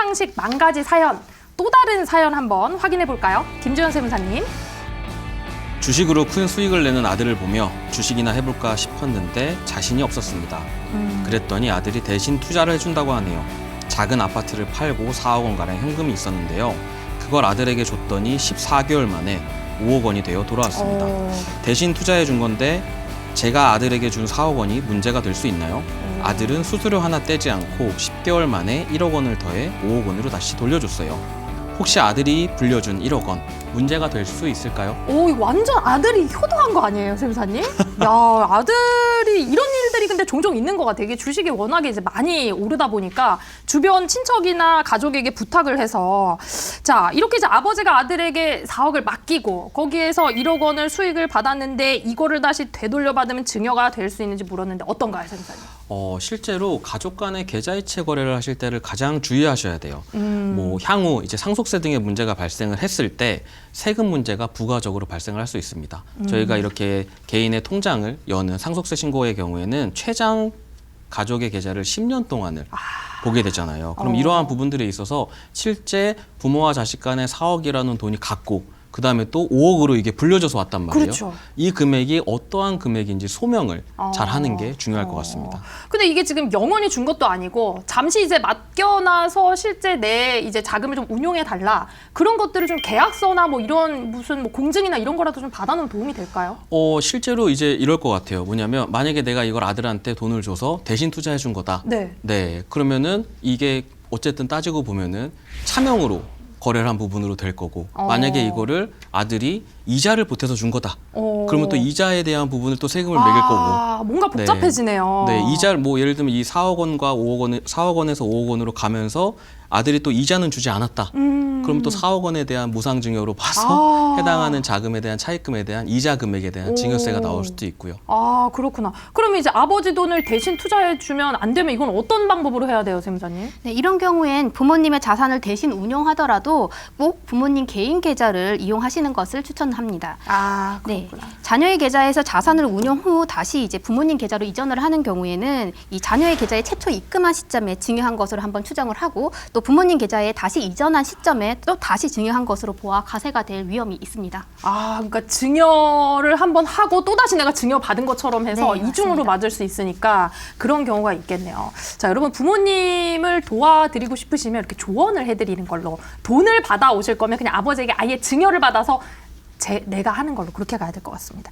상식 망가지 사연, 또 다른 사연 한번 확인해 볼까요? 김주현 세무사님. 주식으로 큰 수익을 내는 아들을 보며 주식이나 해볼까 싶었는데 자신이 없었습니다. 그랬더니 아들이 대신 투자를 해준다고 하네요. 작은 아파트를 팔고 4억 원가량 현금이 있었는데요. 그걸 아들에게 줬더니 14개월 만에 5억 원이 되어 돌아왔습니다. 대신 투자해 준 건데 제가 아들에게 준 4억 원이 문제가 될 수 있나요? 아들은 수수료 하나 떼지 않고 10개월 만에 1억 원을 더해 5억 원으로 다시 돌려줬어요. 혹시 아들이 불려준 1억 원 문제가 될 수 있을까요? 오, 이거 완전 아들이 효도한 거 아니에요, 세무사님? 야, 아들이 이런 일들이 근데 종종 있는 것 같아요. 이게 주식이 워낙에 이제 많이 오르다 보니까 주변 친척이나 가족에게 부탁을 해서 자, 이렇게 이제 아버지가 아들에게 4억을 맡기고 거기에서 1억 원을 수익을 받았는데 이거를 다시 되돌려받으면 증여가 될 수 있는지 물었는데 어떤가요, 세무사님? 실제로 가족 간의 계좌이체 거래를 하실 때를 가장 주의하셔야 돼요. 뭐 향후 이제 상속세 등의 문제가 발생을 했을 때 세금 문제가 부가적으로 발생을 할 수 있습니다. 저희가 이렇게 개인의 통장을 여는 상속세 신고의 경우에는 최장 가족의 계좌를 10년 동안을 보게 되잖아요. 그럼 이러한 부분들에 있어서 실제 부모와 자식 간의 4억이라는 돈이 같고 그다음에 또 5억으로 이게 불려져서 왔단 말이에요. 그렇죠. 이 금액이 어떠한 금액인지 소명을 잘 하는 게 중요할 것 같습니다. 근데 이게 지금 영원히 준 것도 아니고 잠시 이제 맡겨놔서 실제 내 이제 자금을 좀 운용해 달라 그런 것들을 좀 계약서나 뭐 이런 무슨 뭐 공증이나 이런 거라도 좀 받아놓으면 도움이 될까요? 실제로 이제 이럴 것 같아요. 뭐냐면 만약에 내가 이걸 아들한테 돈을 줘서 대신 투자해 준 거다. 네. 그러면은 이게 어쨌든 따지고 보면은 차명으로 거래를 한 부분으로 될 거고 만약에 이거를 아들이 이자를 보태서 준 거다. 그러면 또 이자에 대한 부분을 또 세금을 매길 거고. 뭔가 복잡해지네요. 네, 이자를 뭐 예를 들면 이 4억 원과 5억 원, 4억 원에서 5억 원으로 가면서 아들이 또 이자는 주지 않았다. 그럼 또 4억 원에 대한 무상증여로 봐서 해당하는 자금에 대한 차입금에 대한 이자 금액에 대한 증여세가 나올 수도 있고요. 아, 그렇구나. 그러면 이제 아버지 돈을 대신 투자해 주면 안 되면 이건 어떤 방법으로 해야 돼요, 세무사님? 네, 이런 경우엔 부모님의 자산을 대신 운용하더라도 꼭 부모님 개인 계좌를 이용하시는 것을 추천합니다. 아, 네, 그렇구나. 자녀의 계좌에서 자산을 운용 후 다시 이제 부모님 계좌로 이전을 하는 경우에는 이 자녀의 계좌에 최초 입금한 시점에 증여한 것으로 한번 추정을 하고 또 부모님 계좌에 다시 이전한 시점에 또 다시 증여한 것으로 보아 과세가 될 위험이 있습니다. 그러니까 증여를 한번 하고 또다시 내가 증여 받은 것처럼 해서 네, 이중으로 맞습니다. 맞을 수 있으니까 그런 경우가 있겠네요. 자, 여러분 부모님을 도와드리고 싶으시면 이렇게 조언을 해드리는 걸로 돈을 받아 오실 거면 그냥 아버지에게 아예 증여를 받아서 내가 하는 걸로 그렇게 가야 될 것 같습니다.